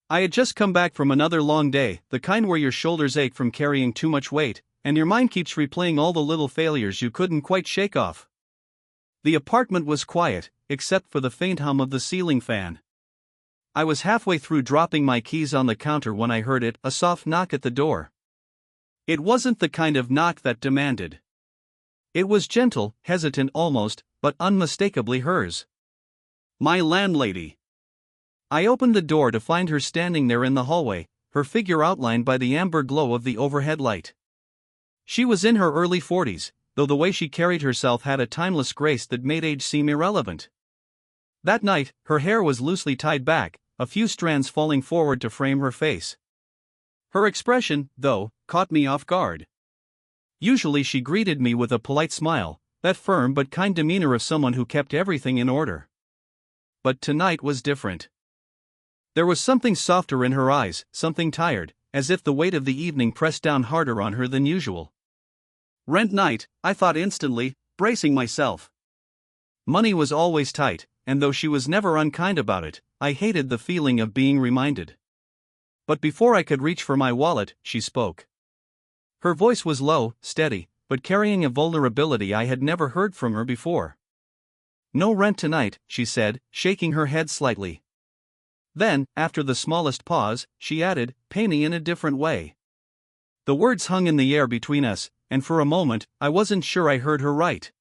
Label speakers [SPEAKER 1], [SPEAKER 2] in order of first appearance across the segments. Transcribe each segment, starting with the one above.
[SPEAKER 1] I had just come back from another long day, the kind where your shoulders ache from carrying too much weight, and your mind keeps replaying all the little failures you couldn't quite shake off. The apartment was quiet, except for the faint hum of the ceiling fan. I was halfway through dropping my keys on the counter when I heard a soft knock at the door. It wasn't the kind of knock that demanded. It was gentle, hesitant almost, but unmistakably hers. My landlady. I opened the door to find her standing there in the hallway, her figure outlined by the amber glow of the overhead light. She was in her early 40s, though the way she carried herself had a timeless grace that made age seem irrelevant. That night, her hair was loosely tied back, a few strands falling forward to frame her face. Her expression, though, caught me off guard. Usually she greeted me with a polite smile, that firm but kind demeanor of someone who kept everything in order. But tonight was different. There was something softer in her eyes, something tired, as if the weight of the evening pressed down harder on her than usual. Rent night, I thought instantly, bracing myself. Money was always tight, and though she was never unkind about it, I hated the feeling of being reminded. But before I could reach for my wallet, she spoke. Her voice was low, steady, but carrying a vulnerability I had never heard from her before. No rent tonight, she said, shaking her head slightly. Then, after the smallest pause, she added, pay me in a different way. The words hung in the air between us, and for a moment, I wasn't sure I heard her right.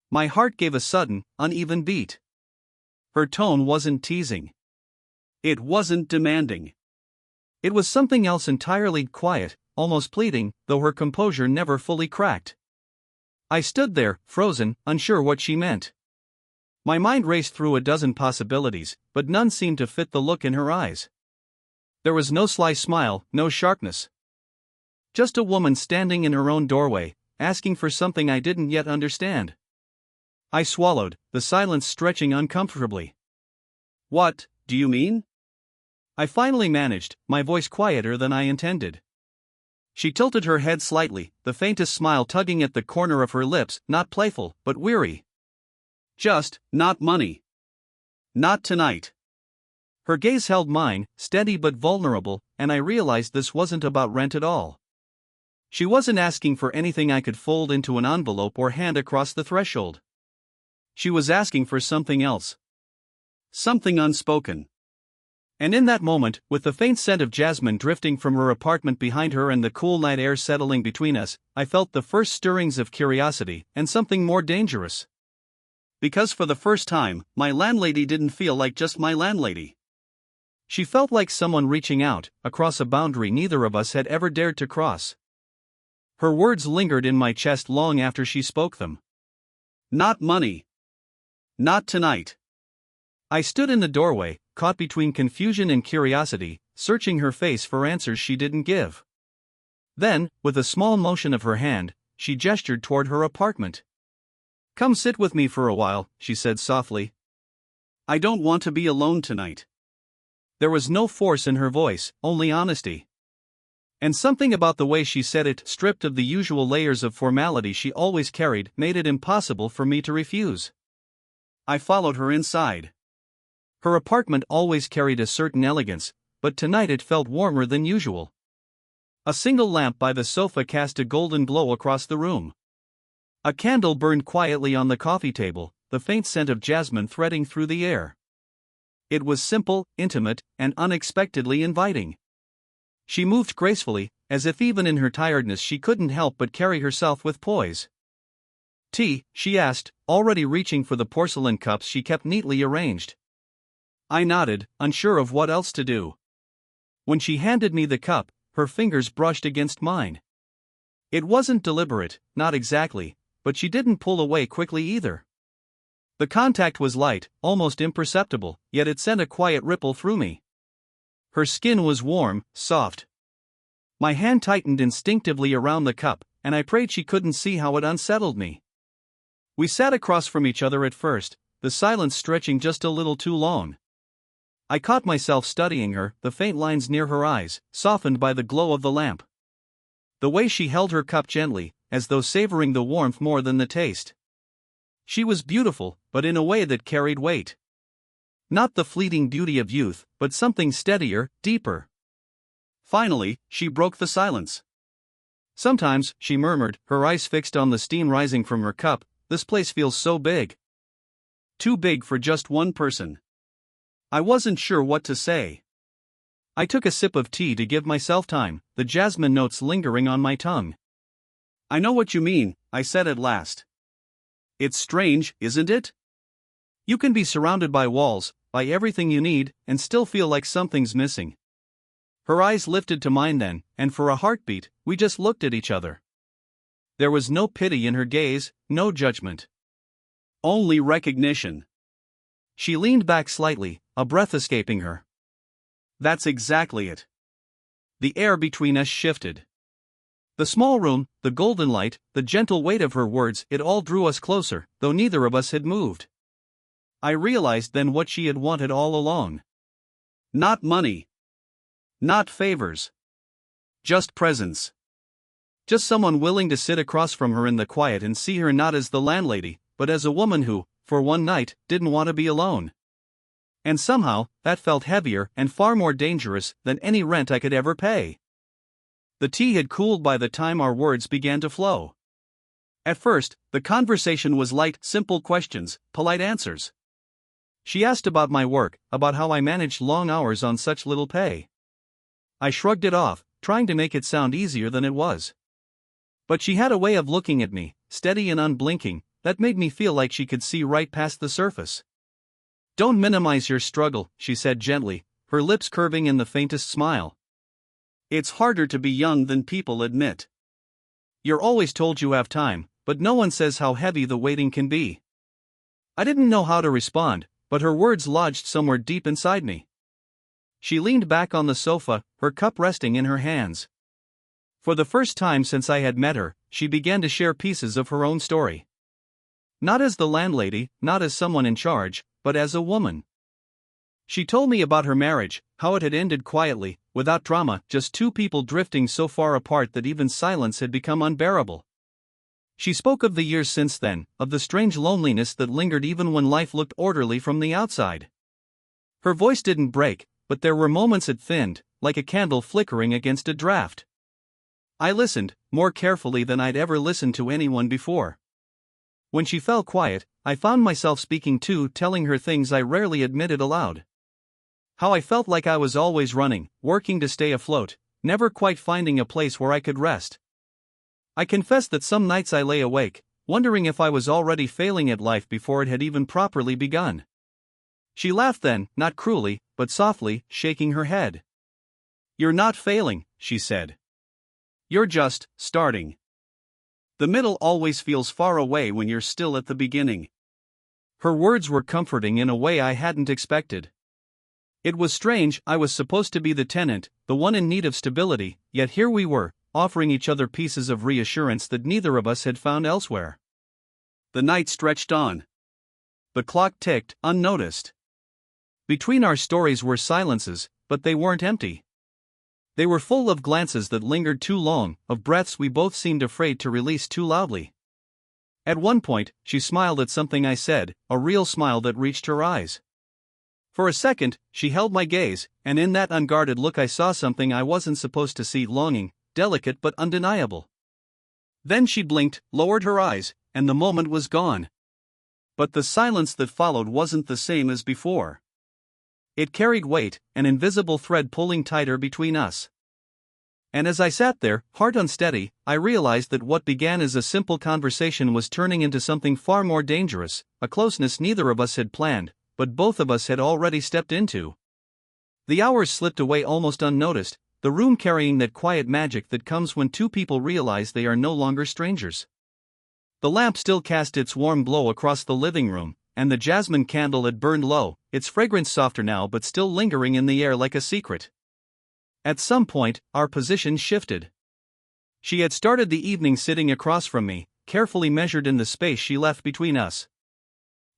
[SPEAKER 1] My heart gave a sudden, uneven beat. Her tone wasn't teasing. It wasn't demanding. It was something else entirely, quiet, almost pleading, though her composure never fully cracked. I stood there, frozen, unsure what she meant. My mind raced through a dozen possibilities, but none seemed to fit the look in her eyes. There was no sly smile, no sharpness. Just a woman standing in her own doorway, asking for something I didn't yet understand. I swallowed, the silence stretching uncomfortably. What do you mean? I finally managed, my voice quieter than I intended. She tilted her head slightly, the faintest smile tugging at the corner of her lips, not playful, but weary. Just, not money. Not tonight. Her gaze held mine, steady but vulnerable, and I realized this wasn't about rent at all. She wasn't asking for anything I could fold into an envelope or hand across the threshold. She was asking for something else. Something unspoken. And in that moment, with the faint scent of jasmine drifting from her apartment behind her and the cool night air settling between us, I felt the first stirrings of curiosity, and something more dangerous. Because for the first time, my landlady didn't feel like just my landlady. She felt like someone reaching out, across a boundary neither of us had ever dared to cross. Her words lingered in my chest long after she spoke them. Not money. Not tonight. I stood in the doorway, caught between confusion and curiosity, searching her face for answers she didn't give. Then, with a small motion of her hand, she gestured toward her apartment. Come sit with me for a while, she said softly. I don't want to be alone tonight. There was no force in her voice, only honesty. And something about the way she said it, stripped of the usual layers of formality she always carried, made it impossible for me to refuse. I followed her inside. Her apartment always carried a certain elegance, but tonight it felt warmer than usual. A single lamp by the sofa cast a golden glow across the room. A candle burned quietly on the coffee table, the faint scent of jasmine threading through the air. It was simple, intimate, and unexpectedly inviting. She moved gracefully, as if even in her tiredness she couldn't help but carry herself with poise. Tea, she asked, already reaching for the porcelain cups she kept neatly arranged. I nodded, unsure of what else to do. When she handed me the cup, her fingers brushed against mine. It wasn't deliberate, not exactly, but she didn't pull away quickly either. The contact was light, almost imperceptible, yet it sent a quiet ripple through me. Her skin was warm, soft. My hand tightened instinctively around the cup, and I prayed she couldn't see how it unsettled me. We sat across from each other at first, the silence stretching just a little too long. I caught myself studying her, the faint lines near her eyes, softened by the glow of the lamp. The way she held her cup gently, as though savoring the warmth more than the taste. She was beautiful, but in a way that carried weight. Not the fleeting beauty of youth, but something steadier, deeper. Finally, she broke the silence. Sometimes, she murmured, her eyes fixed on the steam rising from her cup, this place feels so big. Too big for just one person. I wasn't sure what to say. I took a sip of tea to give myself time, the jasmine notes lingering on my tongue. I know what you mean, I said at last. It's strange, isn't it? You can be surrounded by walls, by everything you need, and still feel like something's missing. Her eyes lifted to mine then, and for a heartbeat, we just looked at each other. There was no pity in her gaze, no judgment. Only recognition. She leaned back slightly, a breath escaping her. That's exactly it. The air between us shifted. The small room, the golden light, the gentle weight of her words, it all drew us closer, though neither of us had moved. I realized then what she had wanted all along. Not money. Not favors. Just presence. Just someone willing to sit across from her in the quiet and see her not as the landlady, but as a woman who, for one night, didn't want to be alone. And somehow, that felt heavier and far more dangerous than any rent I could ever pay. The tea had cooled by the time our words began to flow. At first, the conversation was light, simple questions, polite answers. She asked about my work, about how I managed long hours on such little pay. I shrugged it off, trying to make it sound easier than it was. But she had a way of looking at me, steady and unblinking, that made me feel like she could see right past the surface. Don't minimize your struggle, she said gently, her lips curving in the faintest smile. It's harder to be young than people admit. You're always told you have time, but no one says how heavy the waiting can be. I didn't know how to respond, but her words lodged somewhere deep inside me. She leaned back on the sofa, her cup resting in her hands. For the first time since I had met her, she began to share pieces of her own story. Not as the landlady, not as someone in charge, but as a woman. She told me about her marriage, how it had ended quietly, without drama, just two people drifting so far apart that even silence had become unbearable. She spoke of the years since then, of the strange loneliness that lingered even when life looked orderly from the outside. Her voice didn't break, but there were moments it thinned, like a candle flickering against a draft. I listened, more carefully than I'd ever listened to anyone before. When she fell quiet, I found myself speaking too, telling her things I rarely admitted aloud. How I felt like I was always running, working to stay afloat, never quite finding a place where I could rest. I confessed that some nights I lay awake, wondering if I was already failing at life before it had even properly begun. She laughed then, not cruelly, but softly, shaking her head. You're not failing, she said. You're just starting. The middle always feels far away when you're still at the beginning. Her words were comforting in a way I hadn't expected. It was strange, I was supposed to be the tenant, the one in need of stability, yet here we were, offering each other pieces of reassurance that neither of us had found elsewhere. The night stretched on. The clock ticked, unnoticed. Between our stories were silences, but they weren't empty. They were full of glances that lingered too long, of breaths we both seemed afraid to release too loudly. At one point, she smiled at something I said, a real smile that reached her eyes. For a second, she held my gaze, and in that unguarded look I saw something I wasn't supposed to see, longing, delicate but undeniable. Then she blinked, lowered her eyes, and the moment was gone. But the silence that followed wasn't the same as before. It carried weight, an invisible thread pulling tighter between us. And as I sat there, heart unsteady, I realized that what began as a simple conversation was turning into something far more dangerous, a closeness neither of us had planned, but both of us had already stepped into. The hours slipped away almost unnoticed, the room carrying that quiet magic that comes when two people realize they are no longer strangers. The lamp still cast its warm glow across the living room, and the jasmine candle had burned low, its fragrance softer now but still lingering in the air like a secret. At some point, our positions shifted. She had started the evening sitting across from me, carefully measured in the space she left between us.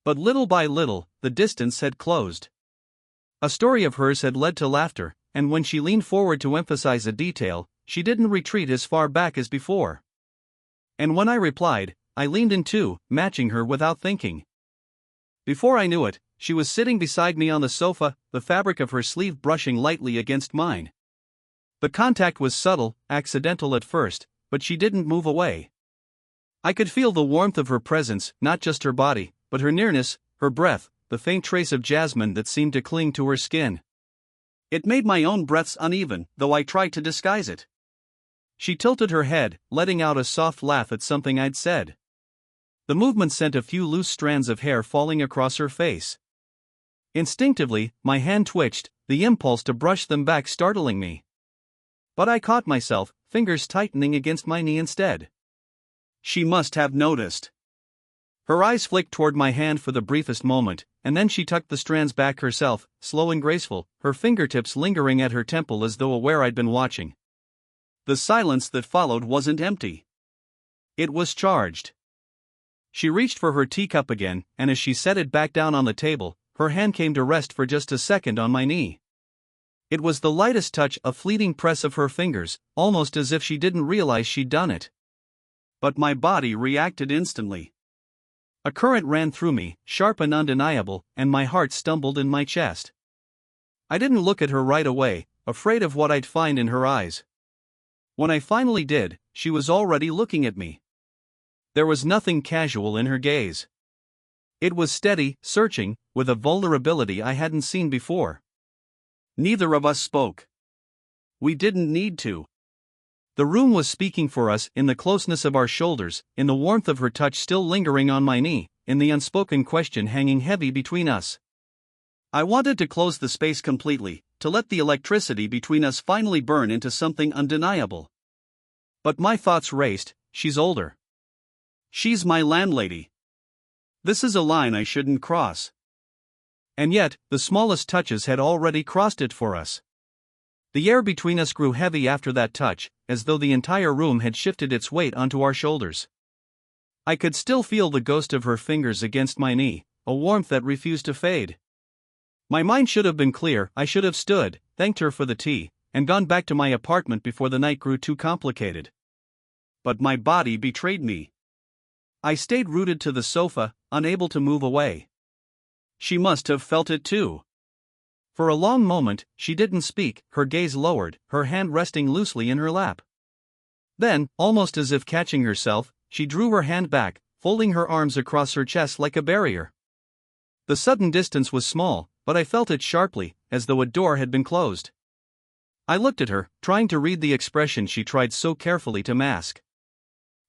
[SPEAKER 1] But little by little, the distance had closed. A story of hers had led to laughter, and when she leaned forward to emphasize a detail, she didn't retreat as far back as before. And when I replied, I leaned in too, matching her without thinking. Before I knew it, she was sitting beside me on the sofa, the fabric of her sleeve brushing lightly against mine. The contact was subtle, accidental at first, but she didn't move away. I could feel the warmth of her presence, not just her body, but her nearness, her breath, the faint trace of jasmine that seemed to cling to her skin. It made my own breaths uneven, though I tried to disguise it. She tilted her head, letting out a soft laugh at something I'd said. The movement sent a few loose strands of hair falling across her face. Instinctively, my hand twitched, the impulse to brush them back startling me. But I caught myself, fingers tightening against my knee instead. She must have noticed. Her eyes flicked toward my hand for the briefest moment, and then she tucked the strands back herself, slow and graceful, her fingertips lingering at her temple as though aware I'd been watching. The silence that followed wasn't empty. It was charged. She reached for her teacup again, and as she set it back down on the table, her hand came to rest for just a second on my knee. It was the lightest touch, a fleeting press of her fingers, almost as if she didn't realize she'd done it. But my body reacted instantly. A current ran through me, sharp and undeniable, and my heart stumbled in my chest. I didn't look at her right away, afraid of what I'd find in her eyes. When I finally did, she was already looking at me. There was nothing casual in her gaze. It was steady, searching, with a vulnerability I hadn't seen before. Neither of us spoke. We didn't need to. The room was speaking for us in the closeness of our shoulders, in the warmth of her touch still lingering on my knee, in the unspoken question hanging heavy between us. I wanted to close the space completely, to let the electricity between us finally burn into something undeniable. But my thoughts raced. She's older. She's my landlady. This is a line I shouldn't cross. And yet, the smallest touches had already crossed it for us. The air between us grew heavy after that touch, as though the entire room had shifted its weight onto our shoulders. I could still feel the ghost of her fingers against my knee, a warmth that refused to fade. My mind should have been clear. I should have stood, thanked her for the tea, and gone back to my apartment before the night grew too complicated. But my body betrayed me. I stayed rooted to the sofa, unable to move away. She must have felt it too. For a long moment, she didn't speak, her gaze lowered, her hand resting loosely in her lap. Then, almost as if catching herself, she drew her hand back, folding her arms across her chest like a barrier. The sudden distance was small, but I felt it sharply, as though a door had been closed. I looked at her, trying to read the expression she tried so carefully to mask.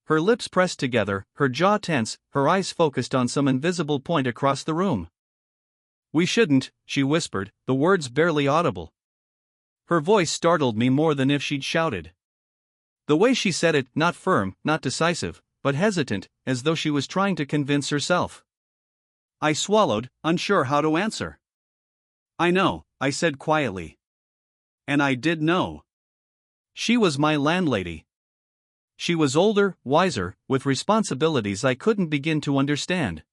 [SPEAKER 1] Her lips pressed together, her jaw tense, her eyes focused on some invisible point across the room. "We shouldn't," she whispered, the words barely audible. Her voice startled me more than if she'd shouted. The way she said it, not firm, not decisive, but hesitant, as though she was trying to convince herself. I swallowed, unsure how to answer. "I know," I said quietly. And I did know. She was my landlady. She was older, wiser, with responsibilities I couldn't begin to understand.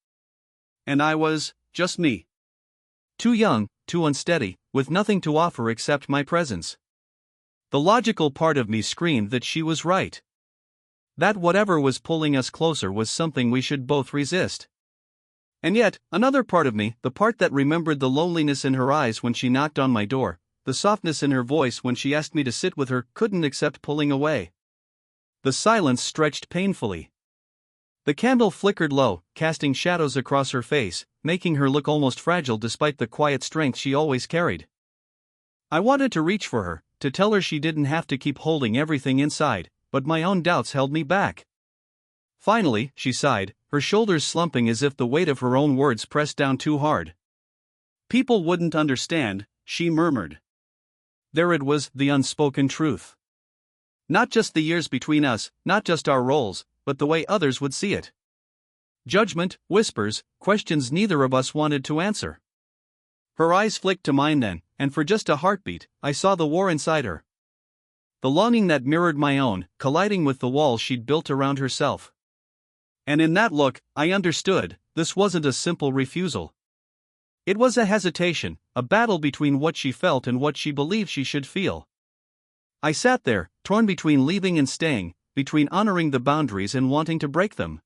[SPEAKER 1] And I was, just me. Too young, too unsteady, with nothing to offer except my presence. The logical part of me screamed that she was right. That whatever was pulling us closer was something we should both resist. And yet, another part of me, the part that remembered the loneliness in her eyes when she knocked on my door, the softness in her voice when she asked me to sit with her, couldn't accept pulling away. The silence stretched painfully. The candle flickered low, casting shadows across her face, making her look almost fragile despite the quiet strength she always carried. I wanted to reach for her, to tell her she didn't have to keep holding everything inside, but my own doubts held me back. Finally, she sighed, her shoulders slumping as if the weight of her own words pressed down too hard. "People wouldn't understand," she murmured. There it was, the unspoken truth. Not just the years between us, not just our roles, but the way others would see it. Judgment, whispers, questions neither of us wanted to answer. Her eyes flicked to mine then, and for just a heartbeat, I saw the war inside her. The longing that mirrored my own, colliding with the walls she'd built around herself. And in that look, I understood, this wasn't a simple refusal. It was a hesitation, a battle between what she felt and what she believed she should feel. I sat there, torn between leaving and staying, between honoring the boundaries and wanting to break them.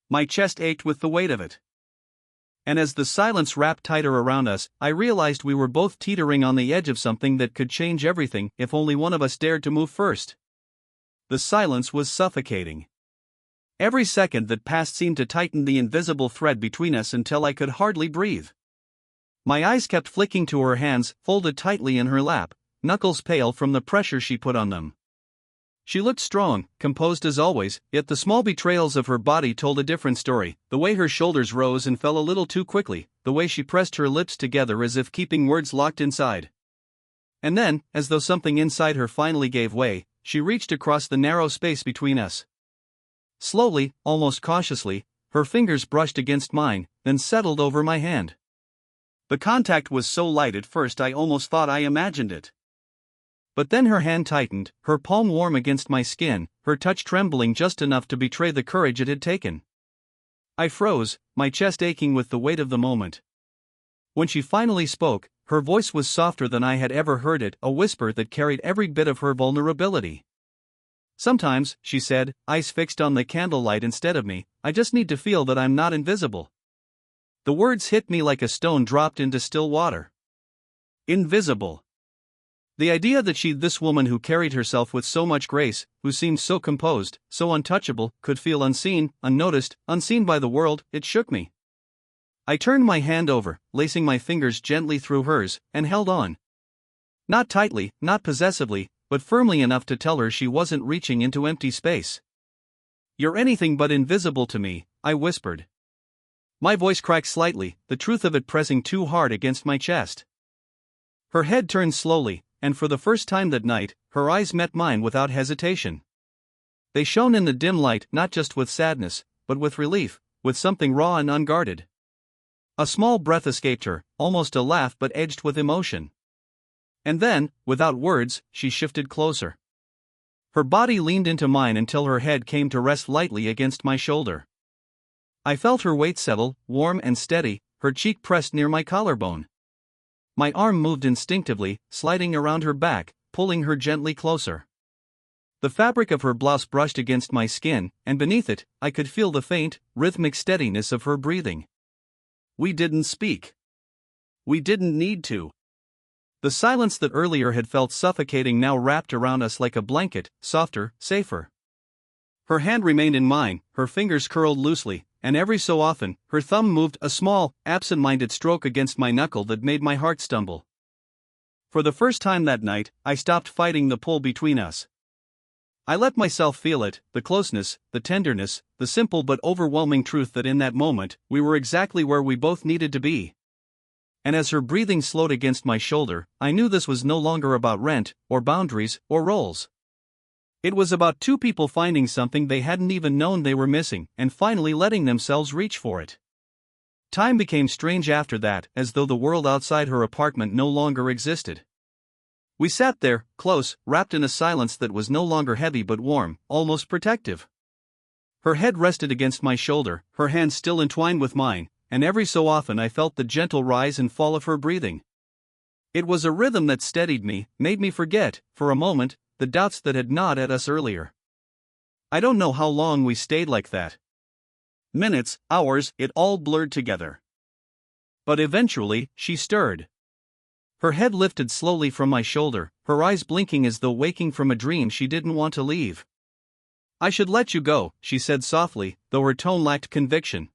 [SPEAKER 1] My chest ached with the weight of it. And as the silence wrapped tighter around us, I realized we were both teetering on the edge of something that could change everything if only one of us dared to move first. The silence was suffocating. Every second that passed seemed to tighten the invisible thread between us until I could hardly breathe. My eyes kept flicking to her hands, folded tightly in her lap, knuckles pale from the pressure she put on them. She looked strong, composed as always, yet the small betrayals of her body told a different story, the way her shoulders rose and fell a little too quickly, the way she pressed her lips together as if keeping words locked inside. And then, as though something inside her finally gave way, she reached across the narrow space between us. Slowly, almost cautiously, her fingers brushed against mine, then settled over my hand. The contact was so light at first I almost thought I imagined it. But then her hand tightened, her palm warm against my skin, her touch trembling just enough to betray the courage it had taken. I froze, my chest aching with the weight of the moment. When she finally spoke, her voice was softer than I had ever heard it, a whisper that carried every bit of her vulnerability. "Sometimes," she said, eyes fixed on the candlelight instead of me, "I just need to feel that I'm not invisible." The words hit me like a stone dropped into still water. Invisible. The idea that this woman who carried herself with so much grace, who seemed so composed, so untouchable, could feel unseen, unnoticed, unseen by the world, it shook me. I turned my hand over, lacing my fingers gently through hers, and held on. Not tightly, not possessively, but firmly enough to tell her she wasn't reaching into empty space. "You're anything but invisible to me," I whispered. My voice cracked slightly, the truth of it pressing too hard against my chest. Her head turned slowly, and for the first time that night, her eyes met mine without hesitation. They shone in the dim light not just with sadness, but with relief, with something raw and unguarded. A small breath escaped her, almost a laugh but edged with emotion. And then, without words, she shifted closer. Her body leaned into mine until her head came to rest lightly against my shoulder. I felt her weight settle, warm and steady, her cheek pressed near my collarbone. My arm moved instinctively, sliding around her back, pulling her gently closer. The fabric of her blouse brushed against my skin, and beneath it, I could feel the faint, rhythmic steadiness of her breathing. We didn't speak. We didn't need to. The silence that earlier had felt suffocating now wrapped around us like a blanket, softer, safer. Her hand remained in mine, her fingers curled loosely, and every so often, her thumb moved a small, absent-minded stroke against my knuckle that made my heart stumble. For the first time that night, I stopped fighting the pull between us. I let myself feel it, the closeness, the tenderness, the simple but overwhelming truth that in that moment, we were exactly where we both needed to be. And as her breathing slowed against my shoulder, I knew this was no longer about rent, or boundaries, or roles. It was about two people finding something they hadn't even known they were missing, and finally letting themselves reach for it. Time became strange after that, as though the world outside her apartment no longer existed. We sat there, close, wrapped in a silence that was no longer heavy but warm, almost protective. Her head rested against my shoulder, her hands still entwined with mine, and every so often I felt the gentle rise and fall of her breathing. It was a rhythm that steadied me, made me forget, for a moment, the doubts that had gnawed at us earlier. I don't know how long we stayed like that. Minutes, hours, it all blurred together. But eventually, she stirred. Her head lifted slowly from my shoulder, her eyes blinking as though waking from a dream she didn't want to leave. "I should let you go," she said softly, though her tone lacked conviction.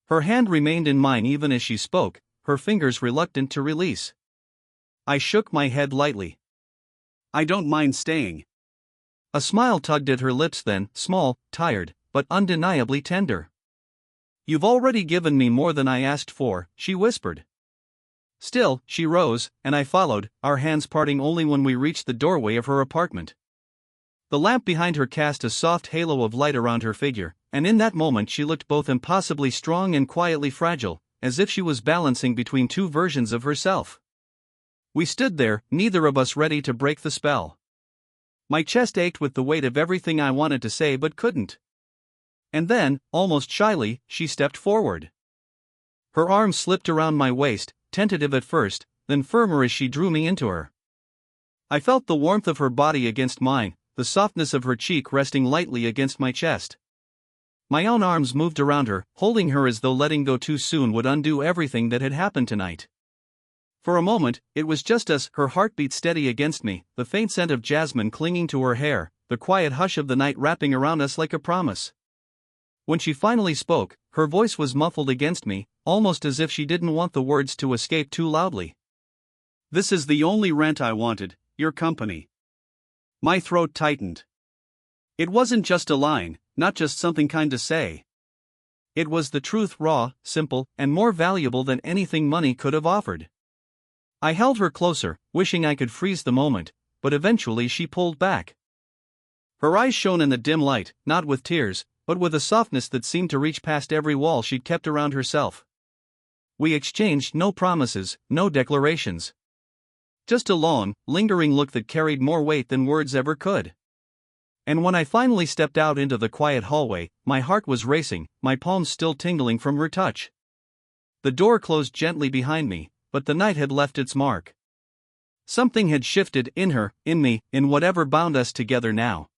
[SPEAKER 1] Her hand remained in mine even as she spoke, her fingers reluctant to release. I shook my head lightly. "I don't mind staying." A smile tugged at her lips then, small, tired, but undeniably tender. "You've already given me more than I asked for," she whispered. Still, she rose, and I followed, our hands parting only when we reached the doorway of her apartment. The lamp behind her cast a soft halo of light around her figure, and in that moment she looked both impossibly strong and quietly fragile, as if she was balancing between two versions of herself. We stood there, neither of us ready to break the spell. My chest ached with the weight of everything I wanted to say but couldn't. And then, almost shyly, she stepped forward. Her arm slipped around my waist, tentative at first, then firmer as she drew me into her. I felt the warmth of her body against mine, the softness of her cheek resting lightly against my chest. My own arms moved around her, holding her as though letting go too soon would undo everything that had happened tonight. For a moment, it was just us, her heartbeat steady against me, the faint scent of jasmine clinging to her hair, the quiet hush of the night wrapping around us like a promise. When she finally spoke, her voice was muffled against me, almost as if she didn't want the words to escape too loudly. "This is the only rent I wanted, your company." My throat tightened. It wasn't just a line, not just something kind to say. It was the truth, raw, simple, and more valuable than anything money could have offered. I held her closer, wishing I could freeze the moment, but eventually she pulled back. Her eyes shone in the dim light, not with tears, but with a softness that seemed to reach past every wall she'd kept around herself. We exchanged no promises, no declarations. Just a long, lingering look that carried more weight than words ever could. And when I finally stepped out into the quiet hallway, my heart was racing, my palms still tingling from her touch. The door closed gently behind me, but the night had left its mark. Something had shifted in her, in me, in whatever bound us together now.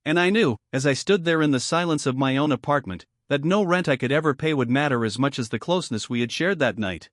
[SPEAKER 1] And I knew, as I stood there in the silence of my own apartment, that no rent I could ever pay would matter as much as the closeness we had shared that night.